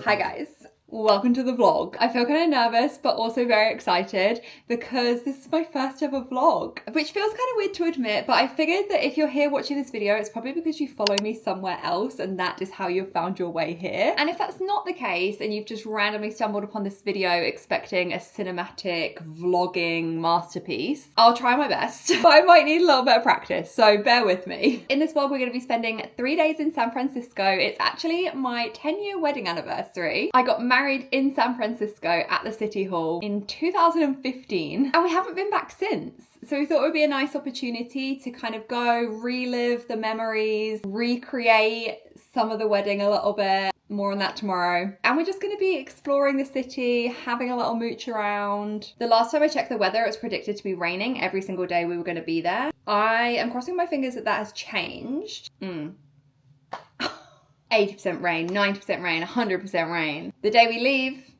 Hi guys, welcome to the vlog. I feel kind of nervous but also very excited because this is my first ever vlog, which feels kind of weird to admit, but I figured that if you're here watching this video, it's probably because you follow me somewhere else and that is how you've found your way here. And if that's not the case and you've just randomly stumbled upon this video expecting a cinematic vlogging masterpiece, I'll try my best, but I might need a little bit of practice, so bear with me. In this vlog, we're going to be spending 3 days in San Francisco. It's actually my 10-year wedding anniversary. I got married in San Francisco at the City Hall in 2015 and we haven't been back since. So we thought it would be a nice opportunity to kind of go relive the memories, recreate some of the wedding a little bit. More on that tomorrow. And we're just going to be exploring the city, having a little mooch around. The last time I checked the weather, it was predicted to be raining every single day we were going to be there. I am crossing my fingers that has changed. 80% rain, 90% rain, 100% rain. The day we leave,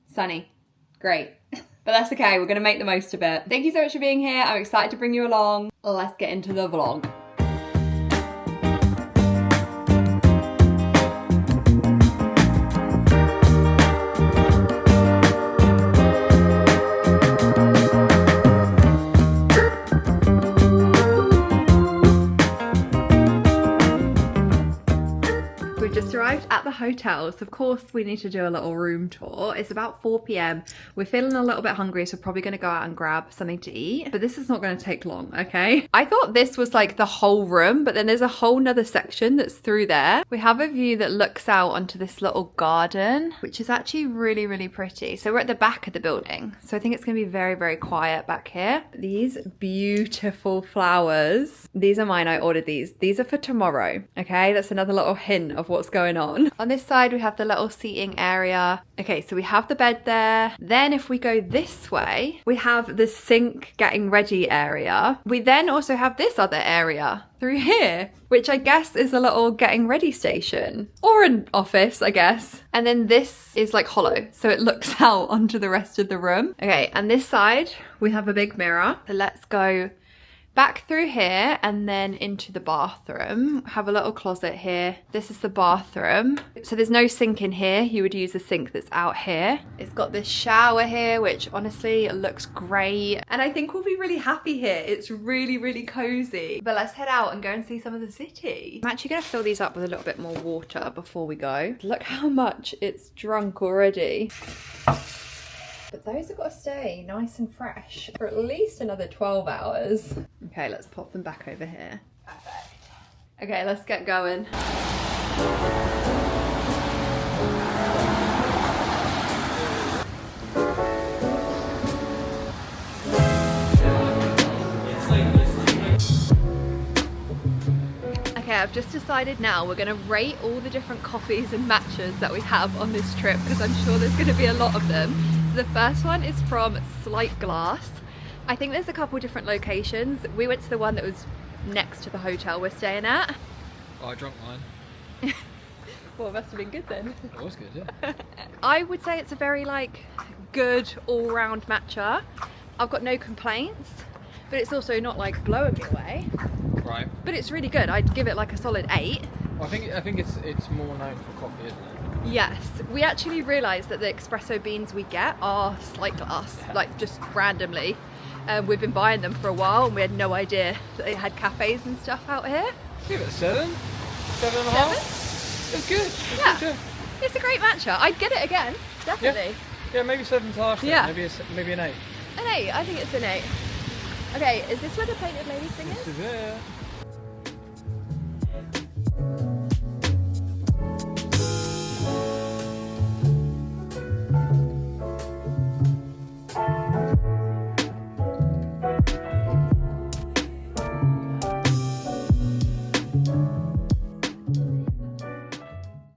sunny. Great. But that's okay, we're gonna make the most of it. Thank you so much for being here. I'm excited to bring you along. Let's get into the vlog. Arrived at the hotel, so of course we need to do a little room tour. It's about 4 p.m. We're feeling a little bit hungry, so we're probably going to go out and grab something to eat, but this is not going to take long, okay? I thought this was like the whole room, but then there's a whole nother section that's through there. We have a view that looks out onto this little garden, which is actually really, really pretty. So we're at the back of the building, so I think it's going to be very, very quiet back here. These beautiful flowers, these are mine. I ordered these. These are for tomorrow, okay? That's another little hint of what's going on. On this side, we have the little seating area. Okay, so we have the bed there. Then if we go this way, we have the sink getting ready area. We then also have this other area through here, which I guess is a little getting ready station or an office, I guess. And then this is like hollow, so it looks out onto the rest of the room. Okay, and this side, we have a big mirror. So let's go back through here and then into the bathroom. Have a little closet here. This is the bathroom. So there's no sink in here. You would use a sink that's out here. It's got this shower here, which honestly looks great. And I think we'll be really happy here. It's really, really cozy. But let's head out and go and see some of the city. I'm actually gonna fill these up with a little bit more water before we go. Look how much it's drunk already. But those have got to stay nice and fresh for at least another 12 hours. Okay, let's pop them back over here. Perfect. Okay, let's get going. Okay, I've just decided now we're gonna rate all the different coffees and matchas that we have on this trip because I'm sure there's gonna be a lot of them. The first one is from Slight Glass. I think there's a couple different locations. We went to the one that was next to the hotel we're staying at. Oh, I drank mine. Well, it must have been good then. It was good, yeah. I would say it's a very good all-round matcha. I've got no complaints, but it's also not like blowing me away. Right. But it's really good. I'd give it like a solid 8. Well, I think it's more known for coffee, isn't it? Yes, we actually realised that the espresso beans we get are Slight Glass, like just randomly. We've been buying them for a while and we had no idea that they had cafes and stuff out here. Give it a 7, 7.5. It's good. It's good. It's a great matcha. I'd get it again, definitely. Yeah, maybe 7's harsh. Yeah. Maybe an 8. An 8, I think it's an 8. Okay, is this where the painted lady thing is? This is there.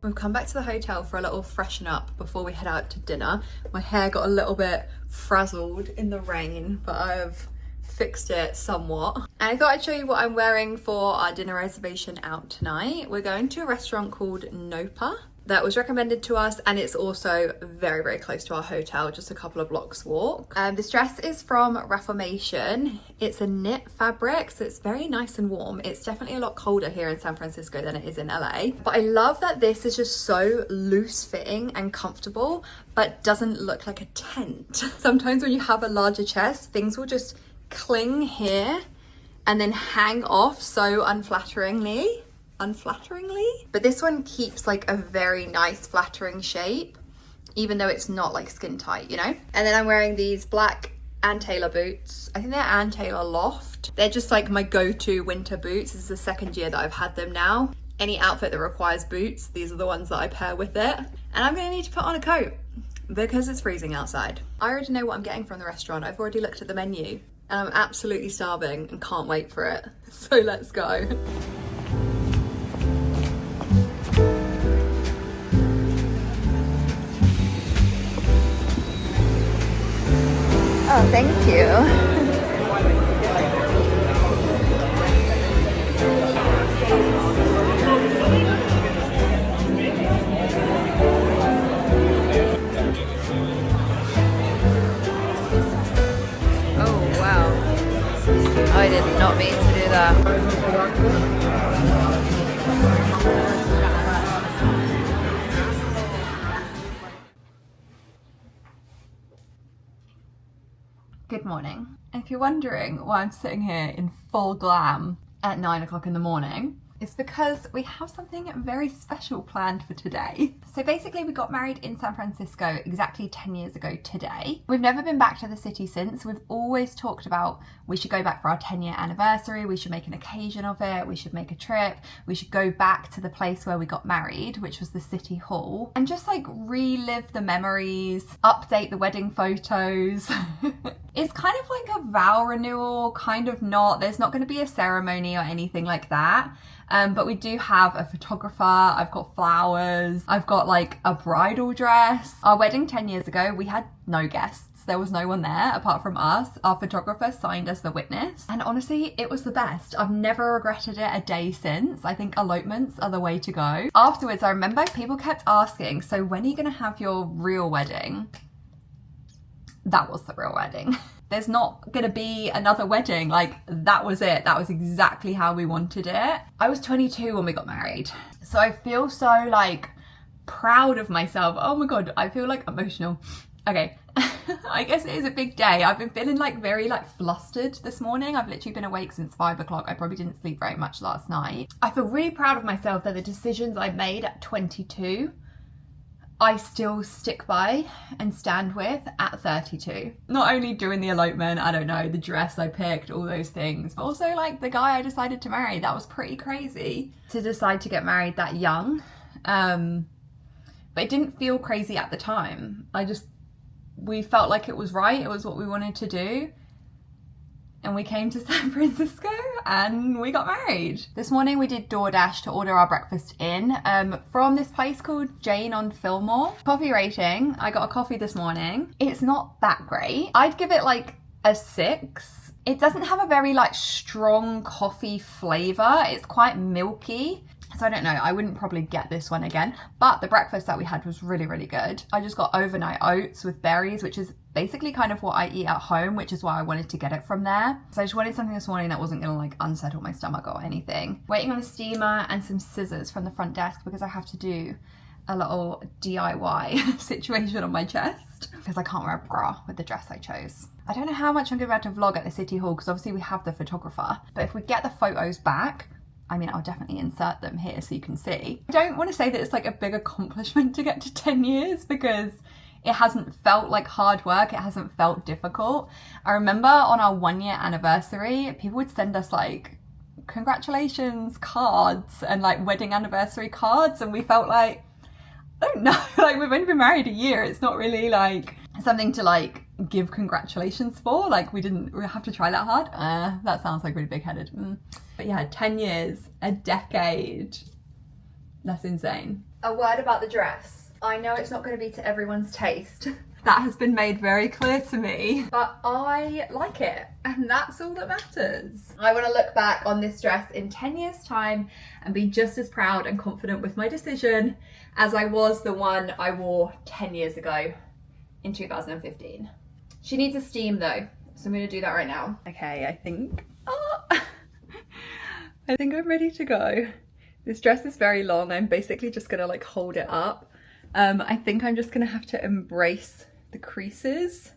We've come back to the hotel for a little freshen up before we head out to dinner. My hair got a little bit frazzled in the rain, but I've fixed it somewhat. And I thought I'd show you what I'm wearing for our dinner reservation out tonight. We're going to a restaurant called Nopa. that was recommended to us, and it's also very, very close to our hotel, just a couple of blocks walk. This dress is from Reformation. It's a knit fabric, so it's very nice and warm. It's definitely a lot colder here in San Francisco than it is in LA. But I love that this is just so loose fitting and comfortable, but doesn't look like a tent. Sometimes when you have a larger chest, things will just cling here and then hang off so unflatteringly. But this one keeps like a very nice flattering shape, even though it's not like skin tight, you know? And then I'm wearing these black Ann Taylor boots. I think they're Ann Taylor Loft. They're just like my go-to winter boots. This is the second year that I've had them now. Any outfit that requires boots, these are the ones that I pair with it. And I'm gonna need to put on a coat because it's freezing outside. I already know what I'm getting from the restaurant. I've already looked at the menu and I'm absolutely starving and can't wait for it. So let's go. Oh, thank you. Oh, wow. I did not mean to do that. Good morning. If you're wondering why I'm sitting here in full glam at 9 o'clock in the morning, it's because we have something very special planned for today. So basically we got married in San Francisco exactly 10 years ago today. We've never been back to the city since. We've always talked about we should go back for our 10-year anniversary, we should make an occasion of it, we should make a trip, we should go back to the place where we got married, which was the City Hall, and just like relive the memories, update the wedding photos. It's kind of like a vow renewal, kind of not. There's not going to be a ceremony or anything like that. But we do have a photographer, I've got flowers, I've got like a bridal dress. Our wedding 10 years ago, we had no guests. There was no one there apart from us. Our photographer signed as the witness. And honestly, it was the best. I've never regretted it a day since. I think elopements are the way to go. Afterwards, I remember people kept asking, so when are you going to have your real wedding? That was the real wedding. There's not gonna be another wedding. Like, that was it. That was exactly how we wanted it. I was 22 when we got married. So I feel so like proud of myself. Oh my God, I feel like emotional. Okay, I guess it is a big day. I've been feeling like very like flustered this morning. I've literally been awake since 5 o'clock. I probably didn't sleep very much last night. I feel really proud of myself that the decisions I made at 22, I still stick by and stand with at 32. Not only doing the elopement, I don't know, the dress I picked, all those things, but also like the guy I decided to marry. That was pretty crazy to decide to get married that young. But it didn't feel crazy at the time. We felt like it was right. It was what we wanted to do. And we came to San Francisco and we got married. This morning we did DoorDash to order our breakfast in from this place called Jane on Fillmore. Coffee rating, I got a coffee this morning. It's not that great. I'd give it like a 6. It doesn't have a very like strong coffee flavor. It's quite milky. So I don't know, I wouldn't probably get this one again, but the breakfast that we had was really, really good. I just got overnight oats with berries, which is basically kind of what I eat at home, which is why I wanted to get it from there. So I just wanted something this morning that wasn't gonna like unsettle my stomach or anything. Waiting on a steamer and some scissors from the front desk because I have to do a little DIY situation on my chest because I can't wear a bra with the dress I chose. I don't know how much I'm gonna be able to vlog at the City Hall because obviously we have the photographer, but if we get the photos back, I mean, I'll definitely insert them here so you can see. I don't want to say that it's like a big accomplishment to get to 10 years because it hasn't felt like hard work. It hasn't felt difficult. I remember on our 1-year anniversary, people would send us like congratulations cards and like wedding anniversary cards. And we felt like, I don't know, like we've only been married a year. It's not really like something to like give congratulations for. Like we didn't have to try that hard. That sounds like really big-headed. But yeah, 10 years, a decade. That's insane. A word about the dress. I know it's not going to be to everyone's taste, That has been made very clear to me. But I like it, and that's all that matters. I want to look back on this dress in 10 years' time and be just as proud and confident with my decision as I was the one I wore 10 years ago in 2015. She needs a steam though, so I'm going to do that right now. Okay, I think I'm ready to go. This dress is very long. I'm basically just going to like hold it up. I think I'm just going to have to embrace the creases.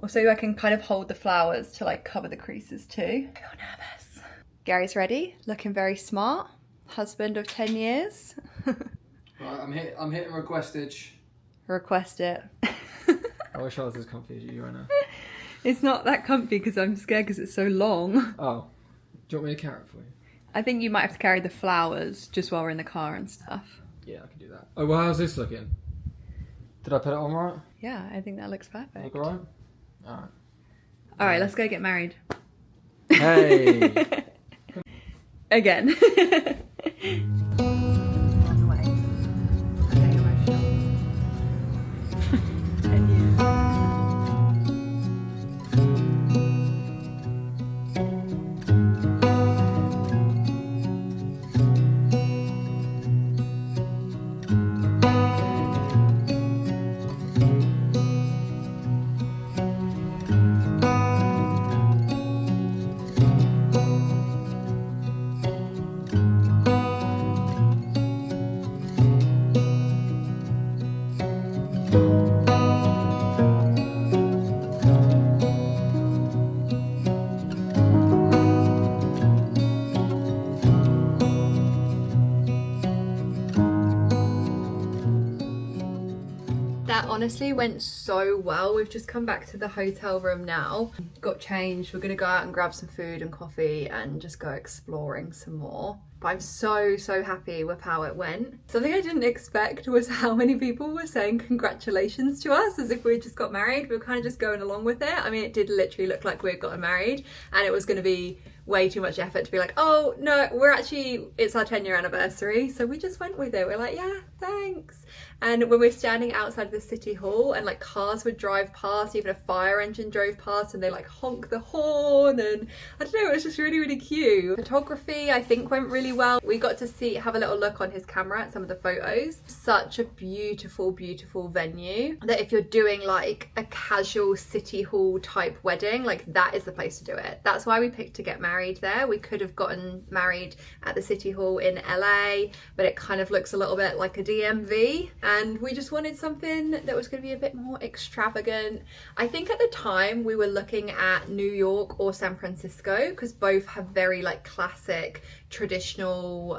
Also, I can kind of hold the flowers to like cover the creases too. I feel nervous. Gary's ready, looking very smart. Husband of 10 years. Right, I'm hitting requestage. Request it. I wish I was as comfy as you right now. It's not that comfy because I'm scared because it's so long. Oh, do you want me to carry it for you? I think you might have to carry the flowers just while we're in the car and stuff. Yeah, I can do that. Oh, well, how's this looking? Did I put it on right? Yeah, I think that looks perfect. Look alright? Alright. Alright, let's go get married. Hey! Again. That honestly went so well. We've just come back to the hotel room now, got changed. We're gonna go out and grab some food and coffee and just go exploring some more. But I'm so happy with how it went. Something I didn't expect was how many people were saying congratulations to us as if we just got married. We were kind of just going along with it. I mean, it did literally look like we had gotten married, and it was gonna be way too much effort to be like, oh no, it's our 10-year anniversary. So we just went with it. We're like, yeah, thanks. And when we're standing outside the city hall and like cars would drive past, even a fire engine drove past and they like honk the horn, and I don't know, it was just really cute. Photography I think went really well. We got to have a little look on his camera at some of the photos. Such a beautiful venue that if you're doing like a casual city hall type wedding, like that is the place to do it. That's why we picked to get married there. We could have gotten married at the city hall in LA, but it kind of looks a little bit like a DMV, and we just wanted something that was going to be a bit more extravagant. I think at the time we were looking at New York or San Francisco because both have very like classic traditional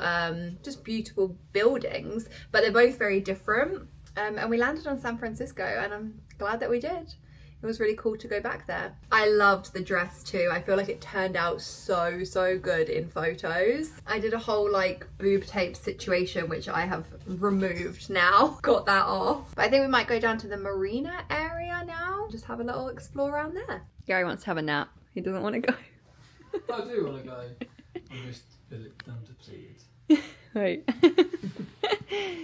just beautiful buildings, but they're both very different, and we landed on San Francisco, and I'm glad that we did. It was really cool to go back there. I loved the dress too. I feel like it turned out so good in photos. I did a whole like boob tape situation, which I have removed now. Got that off. But I think we might go down to the marina area now. Just have a little explore around there. Gary wants to have a nap. He doesn't want to go. I do want to go. I'm just a bit depleted. Right.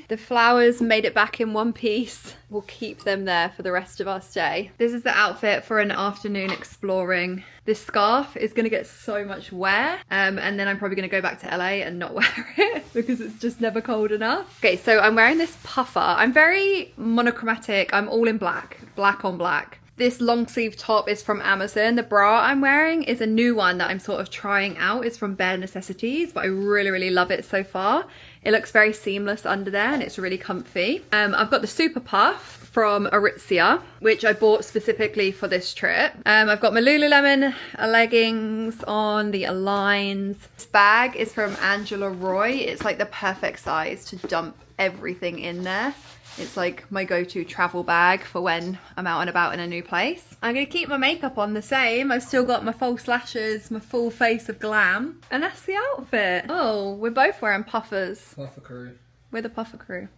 The flowers made it back in one piece. We'll keep them there for the rest of our stay. This is the outfit for an afternoon exploring. This scarf is going to get so much wear, and then I'm probably going to go back to LA and not wear it because it's just never cold enough. Okay, so I'm wearing this puffer. I'm very monochromatic. I'm all in black on black. This long sleeve top is from Amazon. The bra I'm wearing is a new one that I'm sort of trying out. It's from Bare Necessities, but I really love it so far. It looks very seamless under there and it's really comfy. I've got the Super Puff from Aritzia, which I bought specifically for this trip. I've got my Lululemon leggings on, the Aligns. This bag is from Angela Roy. It's like the perfect size to dump everything in there. It's like my go-to travel bag for when I'm out and about in a new place. I'm gonna keep my makeup on the same. I've still got my false lashes, my full face of glam. And that's the outfit. Oh, we're both wearing puffers. Puffer crew. We're the puffer crew.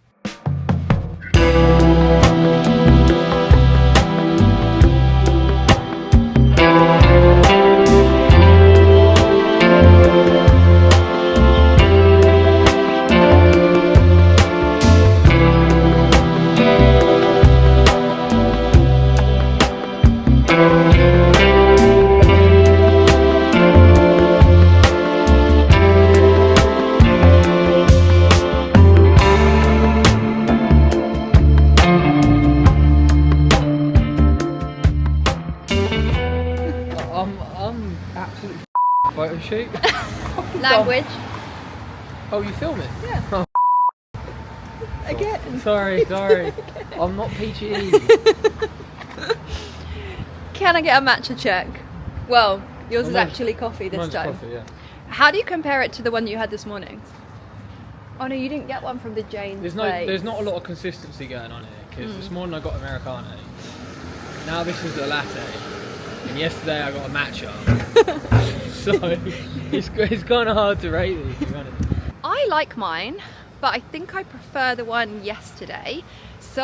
PG. Language. Oh, you film it? Yeah. Oh, Again. sorry. I'm not PG. Can I get a matcha check? Well, yours is Mine's- actually coffee this Mine's time. coffee, yeah. How do you compare it to the one you had this morning? Oh no, you didn't get one from the Jane's There's not a lot of consistency going on here because this morning I got Americano. Now this is a latte, and yesterday I got a matcha. So it's kind of hard to rate these, to be honest. I like mine, but I think I prefer the one yesterday. So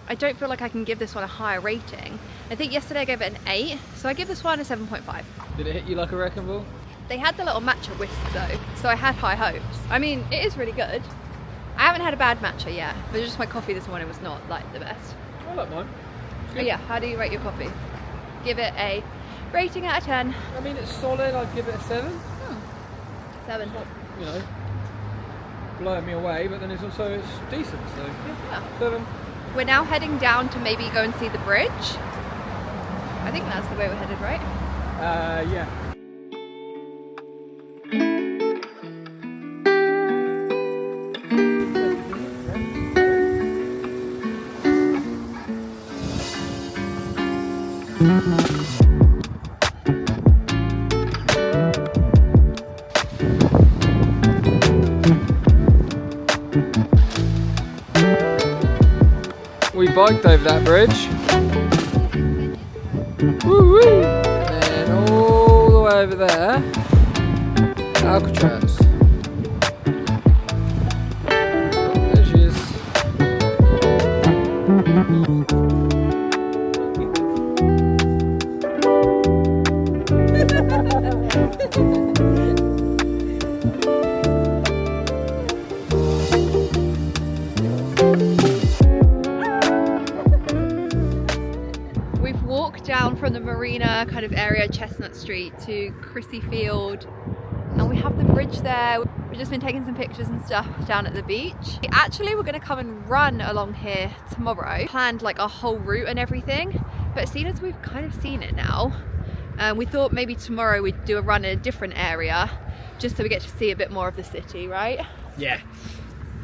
I don't feel like I can give this one a higher rating. I think yesterday I gave it an 8, so I give this one a 7.5. Did it hit you like a wrecking ball? They had the little matcha whisk though, so I had high hopes. I mean, it is really good. I haven't had a bad matcha yet, but just my coffee this morning was not like the best. I like mine. But yeah, how do you rate your coffee? Give it a rating out of 10. I mean, it's solid. I'd give it a 7. 7. You know, blowing me away, but then it's decent. So Yeah. 7. We're now heading down to maybe go and see the bridge. I think that's the way we're headed, right? Yeah. We biked over that bridge. Woo woo! And all the way over there, Alcatraz. There she is. We've walked down from the marina kind of area, Chestnut Street, to Chrissy Field, and we have the bridge there. We've just been taking some pictures and stuff down at the beach. Actually, we're going to come and run along here tomorrow. Planned like a whole route and everything, but seeing as we've kind of seen it now, we thought maybe tomorrow we'd do a run in a different area, just so we get to see a bit more of the city, right? Yeah.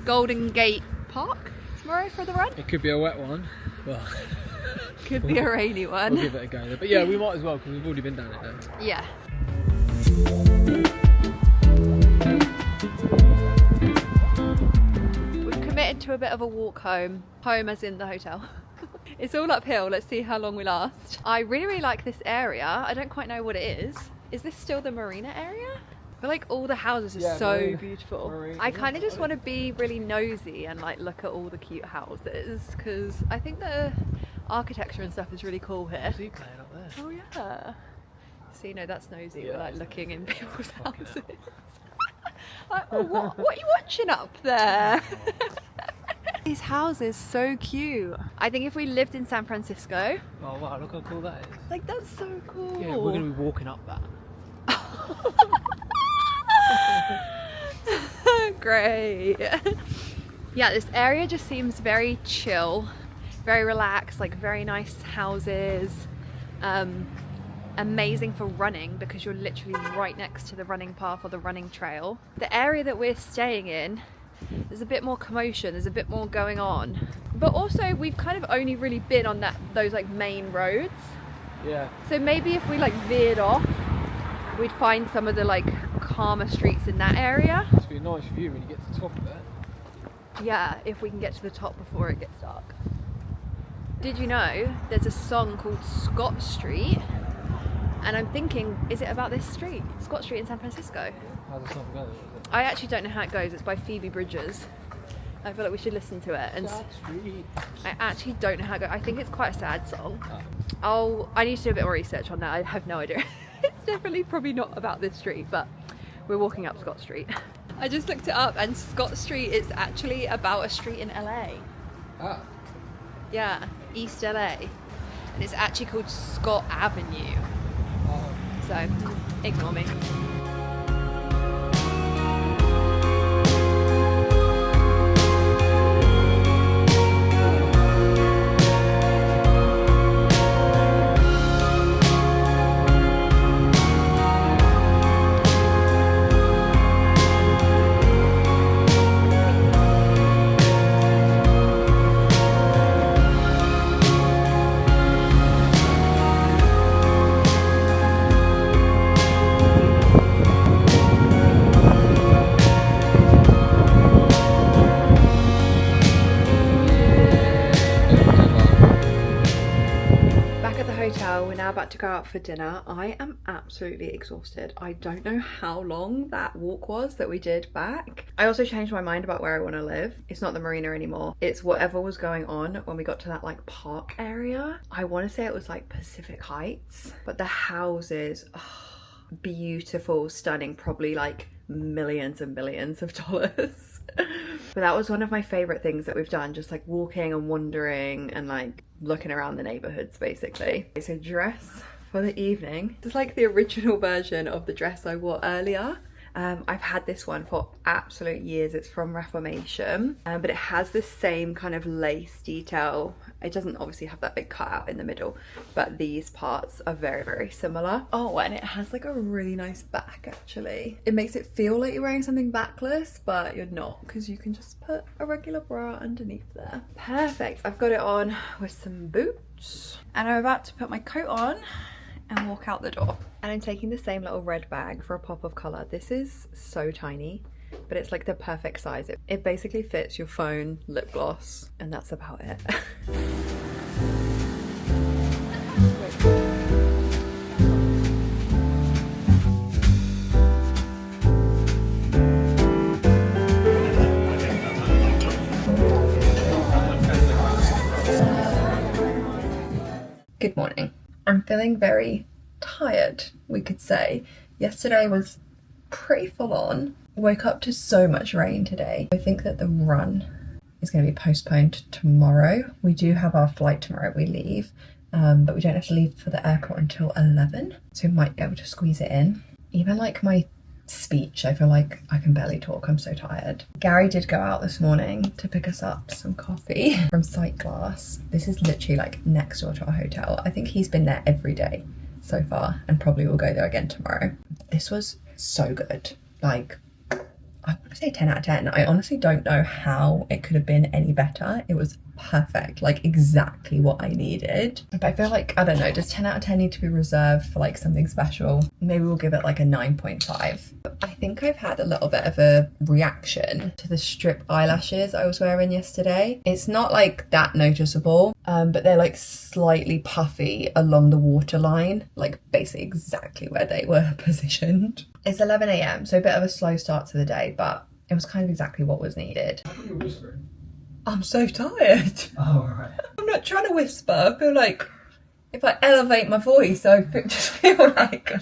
Golden Gate Park tomorrow for the run. It could be a wet one. Well, Could be a rainy one. we'll give it a go. But yeah, we might as well because we've already been down it there. Yeah. We've committed to a bit of a walk home. Home as in the hotel. It's all uphill. Let's see how long we last. I really like this area. I don't quite know what it is. Is this still the marina area? I feel like all the houses are Yeah, so marina. beautiful. Marina. I kind of just want to be really nosy and like look at all the cute houses because I think the architecture and stuff is really cool here. What's he playing up there? Oh yeah. So you know that's nosy. Yeah, We're like that's looking in people's Fuck houses. it. Like, oh, what are you watching up there? These houses so cute. I think if we lived in San Francisco, Oh wow, look how cool that is. like that's so cool. Yeah, we're going to be walking up that. Great. Yeah, this area just seems very chill, very relaxed, like very nice houses. Amazing for running because you're literally right next to the running path or the running trail. The area that we're staying in, there's a bit more commotion, there's a bit more going on. But also we've kind of only really been on those like main roads. Yeah. So maybe if we like veered off, we'd find some of the like calmer streets in that area. Must be a nice view when you get to the top of it. Yeah, if we can get to the top before it gets dark. Did you know there's a song called Scott Street? And I'm thinking, is it about this street? Scott Street in San Francisco? How's the song go? I actually don't know how it goes. It's by Phoebe Bridgers. I feel like we should listen to it. And I actually don't know how it goes. I think it's quite a sad song. I need to do a bit more research on that. I have no idea. It's definitely probably not about this street, but we're walking up Scott Street. I just looked it up and Scott Street is actually about a street in LA. Ah. Yeah, East LA. And it's actually called Scott Avenue. Oh. So, ignore me. about to go out for dinner. I am absolutely exhausted. I don't know how long that walk was that we did back. I also changed my mind about where I want to live. It's not the marina anymore. It's whatever was going on when we got to that like park area. I want to say it was like Pacific Heights, but the houses, oh, beautiful, stunning, probably like millions and millions of dollars. But that was one of my favorite things that we've done, just like walking and wandering and like looking around the neighborhoods basically. It's a dress for the evening. It's like the original version of the dress I wore earlier. I've had this one for absolute years. It's from Reformation, but it has the same kind of lace detail. It doesn't obviously have that big cutout in the middle, but these parts are very, very similar. Oh, and it has like a really nice back actually. It makes it feel like you're wearing something backless, but you're not, because you can just put a regular bra underneath there. Perfect. I've got it on with some boots and I'm about to put my coat on and walk out the door. And I'm taking the same little red bag for a pop of colour. This is so tiny, but it's like the perfect size. It basically fits your phone, lip gloss, and that's about it. Good morning. I'm feeling very tired, we could say. Yesterday was pretty full on. Woke up to so much rain today. I think that the run is going to be postponed to tomorrow. We do have our flight tomorrow, we leave, but we don't have to leave for the airport until 11, so we might be able to squeeze it in. Even like my speech, I feel like I can barely talk, I'm so tired. Gary did go out this morning to pick us up some coffee from Sight Glass. This is literally like next door to our hotel. I think he's been there every day so far and probably will go there again tomorrow. This was so good. Like, I would say 10 out of 10. I honestly don't know how it could have been any better. It was perfect, like exactly what I needed. But I feel like, I don't know, does 10 out of 10 need to be reserved for like something special? Maybe we'll give it like a 9.5. I think I've had a little bit of a reaction to the strip eyelashes I was wearing yesterday. It's not like that noticeable, but they're like slightly puffy along the waterline, like basically exactly where they were positioned. It's 11 a.m, so a bit of a slow start to the day, but it was kind of exactly what was needed. I thought you were whispering. I'm so tired. Oh, right. I'm not trying to whisper. I feel like if I elevate my voice, I just feel like,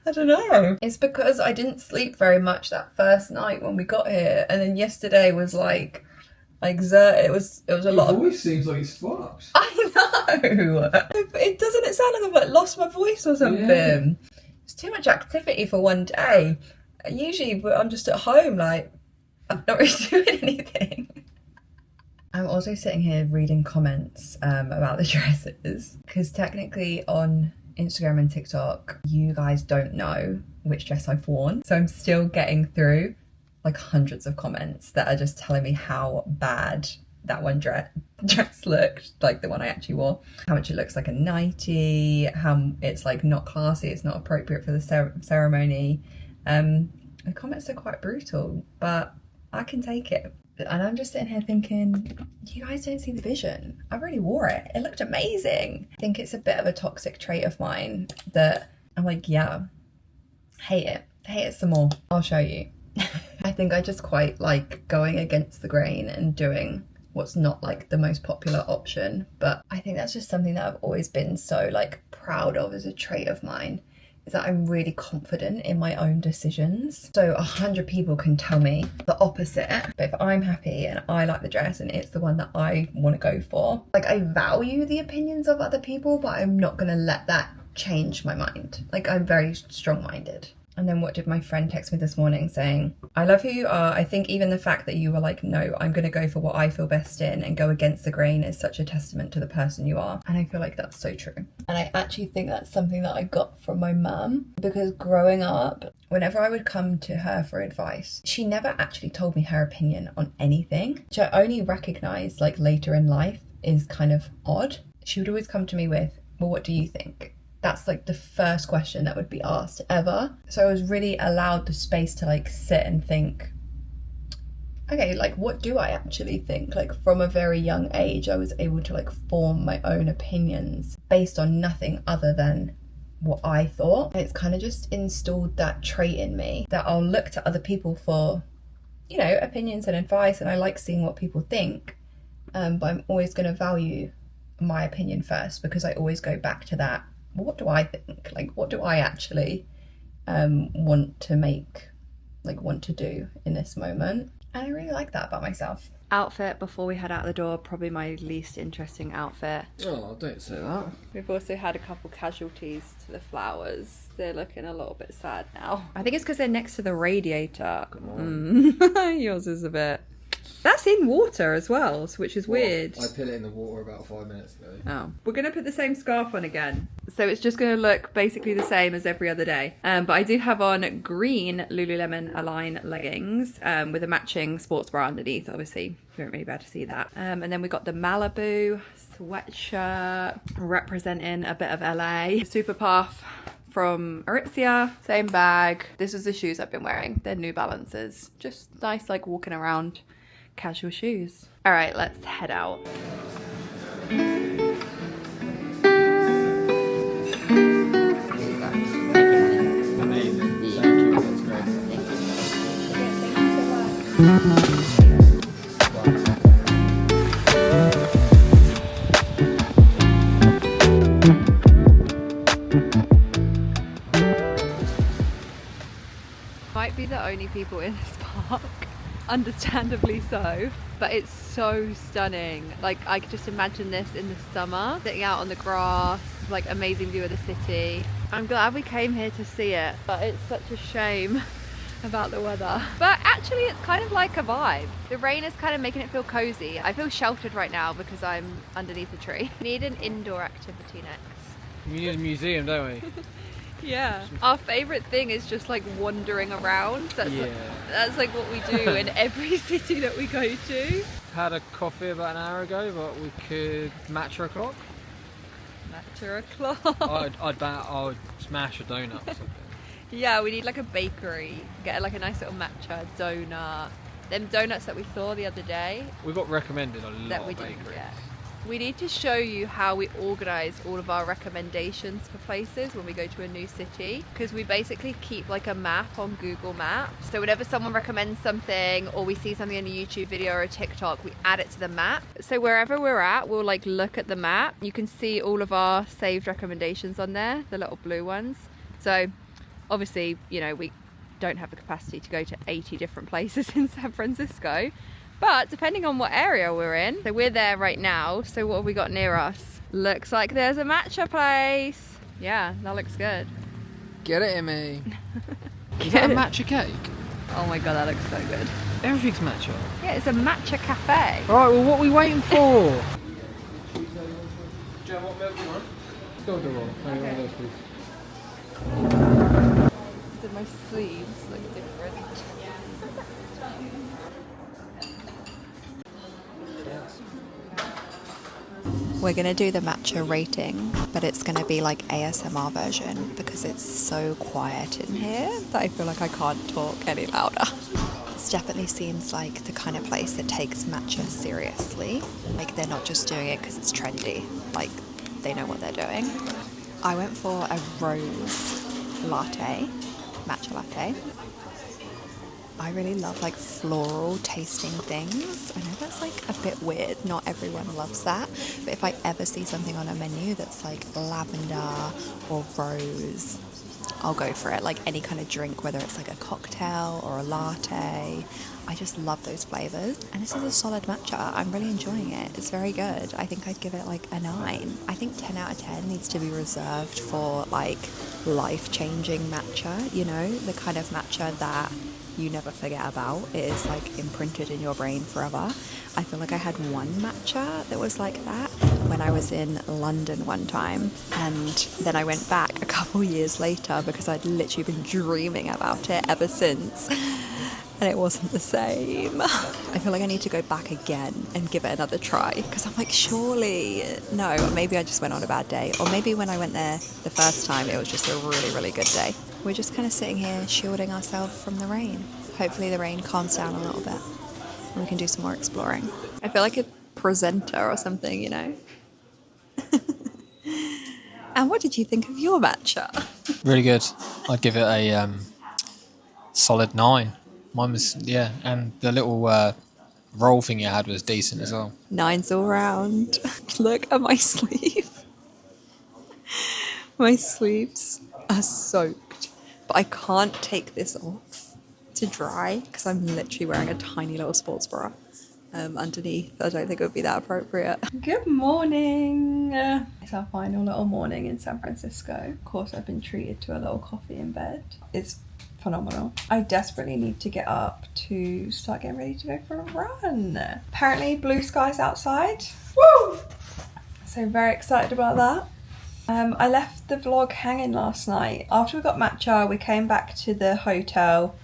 I don't know. It's because I didn't sleep very much that first night when we got here. And then yesterday was like, I exerted, it was a lot. Your voice seems like it's fucked. I know. It doesn't, it sound like I've like lost my voice or something. Yeah. It's too much activity for one day. Usually I'm just at home, like, I'm not really doing anything. I'm also sitting here reading comments about the dresses, because technically on Instagram and TikTok, you guys don't know which dress I've worn. So I'm still getting through like hundreds of comments that are just telling me how bad that one dress looked, like the one I actually wore, how much it looks like a nightie, how it's like not classy, it's not appropriate for the ceremony. The comments are quite brutal, but I can take it. And I'm just sitting here thinking, you guys don't see the vision. I really wore it. It looked amazing. I think it's a bit of a toxic trait of mine that I'm like, yeah, hate it. Hate it some more. I'll show you. I think I just quite like going against the grain and doing what's not like the most popular option. But I think that's just something that I've always been so like proud of as a trait of mine, is that I'm really confident in my own decisions. So 100 people can tell me the opposite, but if I'm happy and I like the dress and it's the one that I want to go for, like I value the opinions of other people, but I'm not going to let that change my mind. Like I'm very strong-minded. And then what did my friend text me this morning saying, I love who you are. I think even the fact that you were like, no, I'm going to go for what I feel best in and go against the grain is such a testament to the person you are. And I feel like that's so true. And I actually think that's something that I got from my mum, because growing up, whenever I would come to her for advice, she never actually told me her opinion on anything, which I only recognised like later in life is kind of odd. She would always come to me with, well, what do you think? That's like the first question that would be asked ever. So I was really allowed the space to like sit and think, okay, like what do I actually think? Like from a very young age, I was able to like form my own opinions based on nothing other than what I thought. It's kind of just installed that trait in me that I'll look to other people for, you know, opinions and advice, and I like seeing what people think. But I'm always going to value my opinion first, because I always go back to that. What do I think? Like, what do I actually want to do in this moment? And I really like that about myself. Outfit before we head out the door, probably my least interesting outfit. Oh, don't say that. We've also had a couple casualties to the flowers. They're looking a little bit sad now. I think it's because they're next to the radiator. Come on. Yours is a bit... That's in water as well, which is weird. I put it in the water about 5 minutes ago. Oh. We're going to put the same scarf on again. So it's just going to look basically the same as every other day. But I do have on green Lululemon Align leggings with a matching sports bra underneath. Obviously, you won't really be able to see that. And then we got the Malibu sweatshirt representing a bit of LA. Super Puff from Aritzia, same bag. This is the shoes I've been wearing. They're New Balances. Just nice, like walking around casual shoes. All right, let's head out. Amazing. Thank you. That's great. Thank you so much. Might be the only people in this park, understandably so, but it's so stunning. Like, I could just imagine this in the summer, sitting out on the grass, like amazing view of the city. I'm glad we came here to see it, but it's such a shame about the weather. But actually it's kind of like a vibe. The rain is kind of making it feel cozy. I feel sheltered right now because I'm underneath a tree. We need an indoor activity next. We need a museum, don't we? Yeah. Our favourite thing is just like wandering around. That's like what we do in every city that we go to. Had a coffee about an hour ago, but we could matcha o'clock. Matcha o'clock. I'd smash a donut or something. Yeah, we need like a bakery. Get like a nice little matcha donut. Them donuts that we saw the other day. We got recommended a lot that we of didn't bakeries. get. We need to show you how we organise all of our recommendations for places when we go to a new city, because we basically keep like a map on Google Maps. So whenever someone recommends something or we see something in a YouTube video or a TikTok, we add it to the map. So wherever we're at, we'll like look at the map. You can see all of our saved recommendations on there, the little blue ones. So obviously, you know, we don't have the capacity to go to 80 different places in San Francisco. But depending on what area we're in, so we're there right now, so what have we got near us? Looks like there's a matcha place. Yeah, that looks good. Get it, Emmy. Is that a matcha cake? Oh my god, that looks so good. Everything's matcha. Yeah, it's a matcha cafe. Alright, well, what are we waiting for? Jen, what milk do you want? Go with the roll. One of those, please. Did my sleeves look different? We're going to do the matcha rating, but it's going to be like ASMR version because it's so quiet in here that I feel like I can't talk any louder. This definitely seems like the kind of place that takes matcha seriously. Like they're not just doing it because it's trendy, like they know what they're doing. I went for a rose latte, matcha latte. I really love like floral tasting things. I know that's like a bit weird, not everyone loves that, but if I ever see something on a menu that's like lavender or rose, I'll go for it. Like any kind of drink, whether it's like a cocktail or a latte, I just love those flavors. And this is a solid matcha. I'm really enjoying it. It's very good. I think I'd give it like a 9. I think 10 out of 10 needs to be reserved for like life-changing matcha, you know, the kind of matcha that you never forget about. It is like imprinted in your brain forever. I feel like I had one matcha that was like that when I was in London one time, and then I went back a couple years later because I'd literally been dreaming about it ever since, and it wasn't the same. I feel like I need to go back again and give it another try, because I'm like, surely no, maybe I just went on a bad day, or maybe when I went there the first time it was just a really, really good day. We're just kind of sitting here shielding ourselves from the rain. Hopefully the rain calms down a little bit. and we can do some more exploring. I feel like a presenter or something, you know? And what did you think of your matcha? Really good. I'd give it a solid 9. Mine was, yeah, and the little roll thing you had was decent as well. 9s all round. Look at my sleeve. My sleeves are soaked, but I can't take this off to dry because I'm literally wearing a tiny little sports bra underneath. I don't think it would be that appropriate. Good morning. It's our final little morning in San Francisco. Of course, I've been treated to a little coffee in bed. It's phenomenal. I desperately need to get up to start getting ready to go for a run. Apparently blue skies outside. Woo! So very excited about that. I left the vlog hanging last night. After we got matcha, we came back to the hotel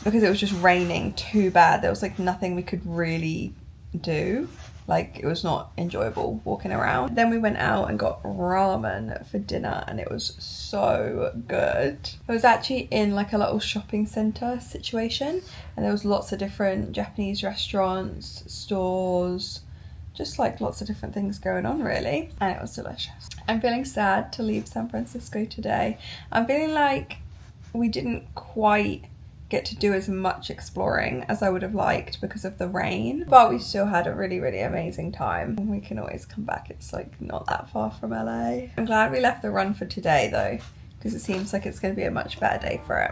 because it was just raining too bad. There was like nothing we could really do. Like, it was not enjoyable walking around. Then we went out and got ramen for dinner and it was so good. It was actually in like a little shopping centre situation and there was lots of different Japanese restaurants, stores, just like lots of different things going on really, and it was delicious. I'm feeling sad to leave San Francisco today. I'm feeling like we didn't quite get to do as much exploring as I would have liked because of the rain, but we still had a really, really amazing time. We can always come back, it's like not that far from LA. I'm glad we left the run for today though, because it seems like it's going to be a much better day for it.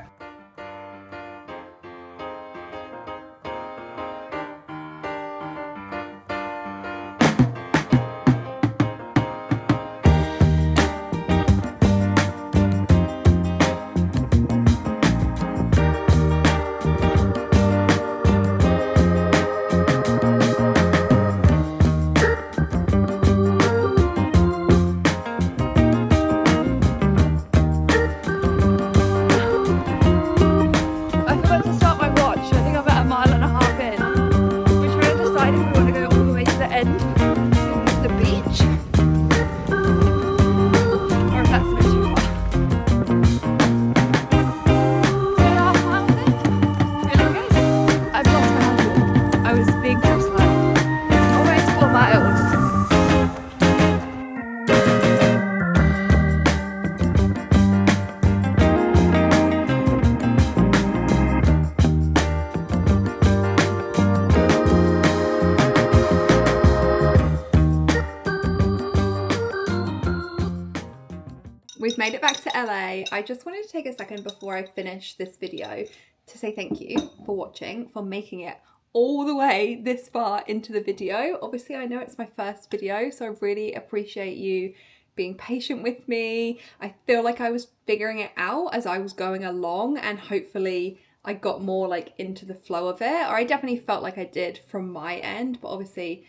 We've made it back to LA. I just wanted to take a second before I finish this video to say thank you for watching, for making it all the way this far into the video. Obviously, I know it's my first video, so I really appreciate you being patient with me. I feel like I was figuring it out as I was going along, and hopefully I got more like into the flow of it, or I definitely felt like I did from my end, but obviously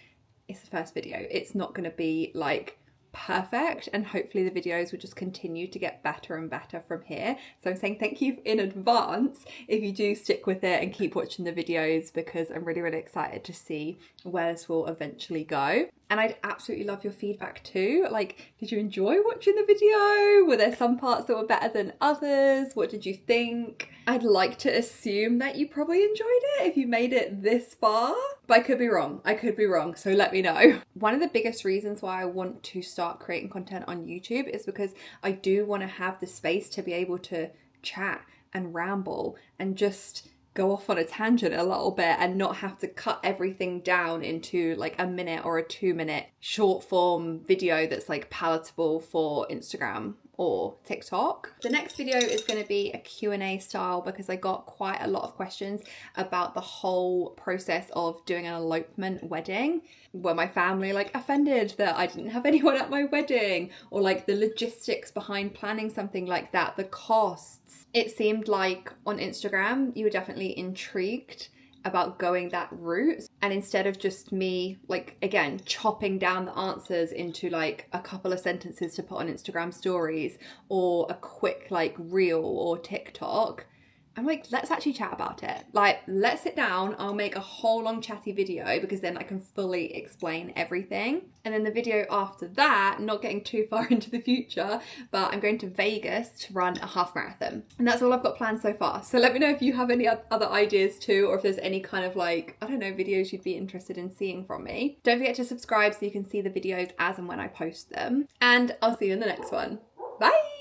it's the first video. It's not going to be like perfect, and hopefully the videos will just continue to get better and better from here. So I'm saying thank you in advance if you do stick with it and keep watching the videos, because I'm really, really excited to see where this will eventually go. And I'd absolutely love your feedback too. Like, did you enjoy watching the video? Were there some parts that were better than others? What did you think? I'd like to assume that you probably enjoyed it if you made it this far, but I could be wrong. I could be wrong, so let me know. One of the biggest reasons why I want to start creating content on YouTube is because I do want to have the space to be able to chat and ramble and just go off on a tangent a little bit and not have to cut everything down into like a minute or a 2-minute short form video that's like palatable for Instagram or TikTok. The next video is going to be a Q&A style because I got quite a lot of questions about the whole process of doing an elopement wedding. Were my family like offended that I didn't have anyone at my wedding, or like the logistics behind planning something like that, the costs? It seemed like on Instagram you were definitely intrigued about going that route, and instead of just me like again chopping down the answers into like a couple of sentences to put on Instagram stories or a quick like reel or TikTok, I'm like, let's actually chat about it. Like, let's sit down. I'll make a whole long chatty video because then I can fully explain everything. And then the video after that, not getting too far into the future, but I'm going to Vegas to run a half marathon. And that's all I've got planned so far. So let me know if you have any other ideas too, or if there's any kind of like, I don't know, videos you'd be interested in seeing from me. Don't forget to subscribe so you can see the videos as and when I post them. And I'll see you in the next one. Bye!